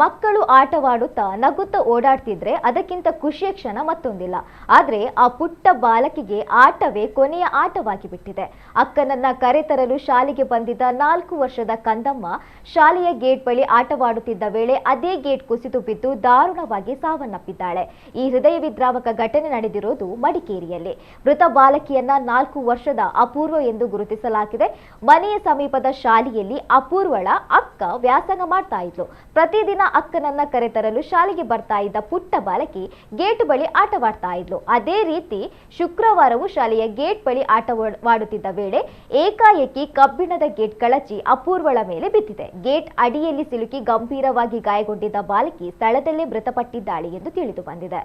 ಮಕ್ಕಳು ಆಟವಾಡುತ್ತಾ ನಗುತ್ತಾ ಓಡಾಡ್ತಿದ್ರೆ ಅದಕ್ಕಿಂತ ಖುಷಿಯ ಕ್ಷಣ ಮತ್ತೊಂದಿಲ್ಲ. ಆದ್ರೆ ಆ ಪುಟ್ಟ ಬಾಲಕಿಗೆ ಆಟವೇ ಕೊನೆಯ ಆಟವಾಗಿ ಬಿಟ್ಟಿದೆ. ಅಕ್ಕನನ್ನ ಕರೆತರಲು ಶಾಲೆಗೆ ಬಂದಿದ್ದ 4 ವರ್ಷದ ಕಂದಮ್ಮ ಶಾಲೆಯ ಗೇಟ್ ಬಳಿ ಆಟವಾಡುತ್ತಿದ್ದ ವೇಳೆ ಅದೇ ಗೇಟ್ ಕುಸಿದು ಬಿದ್ದು ದಾರುಣವಾಗಿ ಸಾವನ್ನಪ್ಪಿದ್ದಾಳೆ. ಈ ಹೃದಯ ವಿದ್ರಾವಕ ಘಟನೆ ನಡೆದಿರೋದು ಮಡಿಕೇರಿಯಲ್ಲಿ. ಮೃತ ಬಾಲಕಿಯನ್ನ 4 ವರ್ಷದ ಅಪೂರ್ವ ಎಂದು ಗುರುತಿಸಲಾಗಿದೆ. ಮನೆಯ ಸಮೀಪದ ಶಾಲೆಯಲ್ಲಿ ಅಪೂರ್ವಳ ಅಕ್ಕ ವ್ಯಾಸಂಗ ಮಾಡ್ತಾ ಇದ್ಲು. ಪ್ರತಿದಿನ ಅಕ್ಕನನ್ನ ಕರೆತರಲು ಶಾಲೆಗೆ ಬರ್ತಾ ಇದ್ದ ಪುಟ್ಟ ಬಾಲಕಿ ಗೇಟ್ ಬಳಿ ಆಟವಾಡ್ತಾ ಇದ್ಲು. ಅದೇ ರೀತಿ ಶುಕ್ರವಾರವೂ ಶಾಲೆಯ ಗೇಟ್ ಬಳಿ ಆಟವಾಡುತ್ತಿದ್ದ ವೇಳೆ ಏಕಾಏಕಿ ಕಬ್ಬಿಣದ ಗೇಟ್ ಕಳಚಿ ಅಪೂರ್ವಳ ಮೇಲೆ ಬಿದ್ದಿದೆ. ಗೇಟ್ ಅಡಿಯಲ್ಲಿ ಸಿಲುಕಿ ಗಂಭೀರವಾಗಿ ಗಾಯಗೊಂಡಿದ್ದ ಬಾಲಕಿ ಸ್ಥಳದಲ್ಲೇ ಮೃತಪಟ್ಟಿದ್ದಾಳೆ ಎಂದು ತಿಳಿದು ಬಂದಿದೆ.